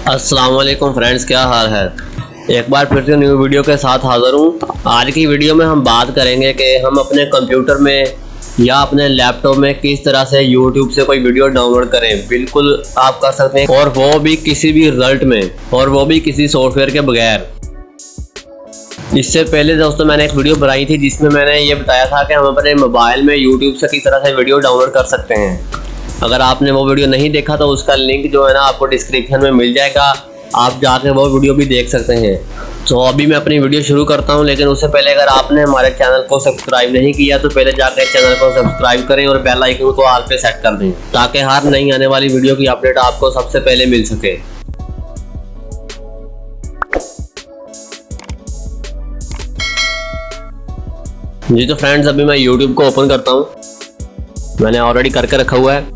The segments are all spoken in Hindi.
अस्सलाम वालेकुम फ्रेंड्स, क्या हाल है। एक बार फिर से न्यू वीडियो के साथ हाज़िर हूँ। आज की वीडियो में हम बात करेंगे कि हम अपने कंप्यूटर में या अपने लैपटॉप में किस तरह से यूट्यूब से कोई वीडियो डाउनलोड करें। बिल्कुल आप कर सकते हैं, और वो भी किसी भी रिजल्ट में, और वो भी किसी सॉफ्टवेयर के बगैर। इससे पहले दोस्तों मैंने एक वीडियो बनाई थी जिसमें मैंने ये बताया था कि हम अपने मोबाइल में यूट्यूब से किस तरह से वीडियो डाउनलोड कर सकते हैं। अगर आपने वो वीडियो नहीं देखा तो उसका लिंक जो है ना आपको डिस्क्रिप्शन में मिल जाएगा, आप जाके वो वीडियो भी देख सकते हैं। तो अभी मैं अपनी वीडियो शुरू करता हूं, लेकिन उससे पहले अगर आपने हमारे चैनल को सब्सक्राइब नहीं किया तो पहले जाकर चैनल को सब्सक्राइब करें और बेल आइकन को ऑल पे सेट कर दें, ताकि हर नई आने वाली वीडियो की अपडेट आपको सबसे पहले मिल सके। जी तो फ्रेंड्स, अभी मैं यूट्यूब को ओपन करता हूँ। मैंने ऑलरेडी करके रखा हुआ है।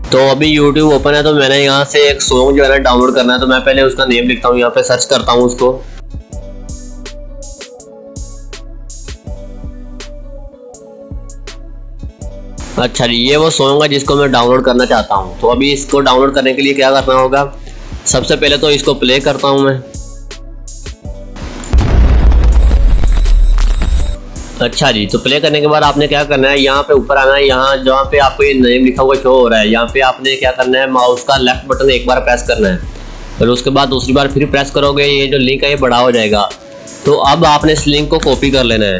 तो अभी YouTube ओपन है, तो मैंने यहाँ से एक सॉन्ग जो है ना डाउनलोड करना है। तो मैं पहले उसका नेम लिखता हूँ, यहाँ पे सर्च करता हूँ उसको। अच्छा जी, ये वो सॉन्ग है जिसको मैं डाउनलोड करना चाहता हूँ। तो अभी इसको डाउनलोड करने के लिए क्या करना होगा, सबसे पहले तो इसको प्ले करता हूँ मैं। अच्छा जी, तो प्ले करने के बाद आपने क्या करना है, यहाँ पे ऊपर आना है। यहाँ जहाँ पे आपको ये नेम लिखा हुआ शो हो रहा है, यहाँ पे आपने क्या करना है, माउस का लेफ्ट बटन एक बार प्रेस करना है, और उसके बाद दूसरी बार फिर प्रेस करोगे, ये जो लिंक है ये बड़ा हो जाएगा। तो अब आपने इस लिंक को कॉपी कर लेना है।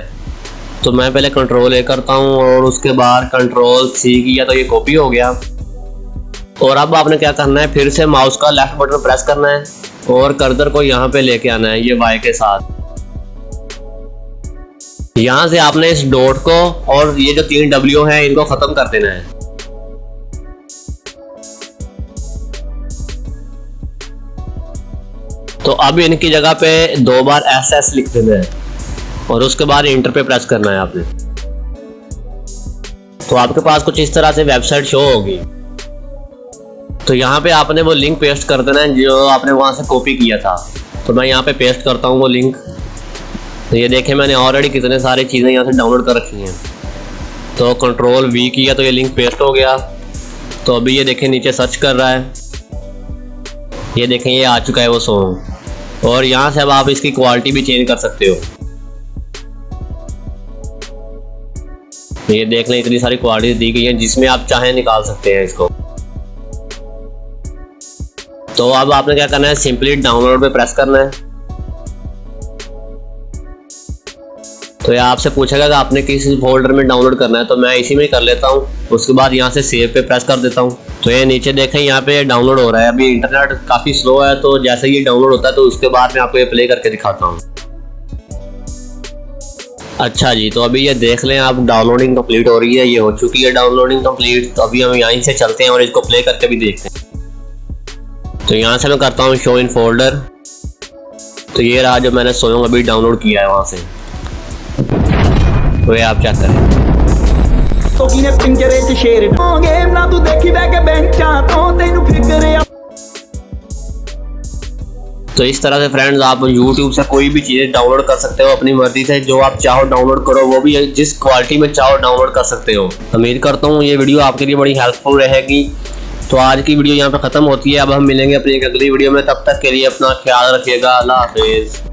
तो मैं पहले कंट्रोल ए करता हूँ और उसके बाद कंट्रोल सी किया, तो ये कॉपी हो गया। और अब आपने क्या करना है, फिर से माउस का लेफ्ट बटन प्रेस करना है और कर्सर को यहाँ पे लेके आना है, ये वाई के साथ। यहाँ से आपने इस डॉट को और ये जो 3 W है इनको खत्म कर देना है। तो अब इनकी जगह पे 2 बार SS लिख देना है और उसके बाद इंटर पे प्रेस करना है आपने। तो आपके पास कुछ इस तरह से वेबसाइट शो होगी। तो यहाँ पे आपने वो लिंक पेस्ट कर देना है जो आपने वहां से कॉपी किया था। तो मैं यहाँ पे पेस्ट करता हूँ वो लिंक। तो ये देखें, मैंने ऑलरेडी कितने सारी चीज़ें यहाँ से डाउनलोड कर रखी हैं। तो कंट्रोल V किया तो ये लिंक पेस्ट हो गया। तो अभी ये देखें नीचे सर्च कर रहा है, ये देखें ये आ चुका है वो सॉन्ग। और यहाँ से अब आप इसकी क्वालिटी भी चेंज कर सकते हो। ये देख लें, इतनी सारी क्वालिटी दी गई है जिसमें आप चाहें निकाल सकते हैं इसको। तो अब आपने क्या करना है, सिंपली डाउनलोड पे प्रेस करना है। तो ये आपसे पूछेगा कि आपने किस फोल्डर में डाउनलोड करना है, तो मैं इसी में कर लेता हूँ। उसके बाद यहाँ से सेव पे प्रेस कर देता हूँ। तो ये नीचे देखें, यहाँ पे डाउनलोड हो रहा है। अभी इंटरनेट काफ़ी स्लो है, तो जैसे ये डाउनलोड होता है तो उसके बाद मैं आपको ये प्ले करके दिखाता हूँ। अच्छा जी, तो अभी ये देख लें आप, डाउनलोडिंग कंप्लीट हो रही है। ये हो चुकी है डाउनलोडिंग कंप्लीट। तो अभी हम यहीं से चलते हैं और इसको प्ले करके भी देखते हैं। तो यहाँ से मैं करता हूँ शो इन फोल्डर। तो ये रहा जो मैंने सॉन्ग अभी डाउनलोड किया है वहाँ से। तो ये आप चेक करें। तो इस तरह से फ्रेंड्स आप YouTube से कोई भी चीज़ें डाउनलोड कर सकते हो अपनी मर्जी से। जो आप चाहो डाउनलोड करो, वो भी जिस क्वालिटी में चाहो डाउनलोड कर सकते हो। उम्मीद करता हूँ ये वीडियो आपके लिए बड़ी हेल्पफुल रहेगी। तो आज की वीडियो यहाँ पे ख़त्म होती है। अब हम मिलेंगे अपनी एक अगली वीडियो में। तब तक के लिए अपना ख्याल रखिएगा। अल्लाह हाफिज़।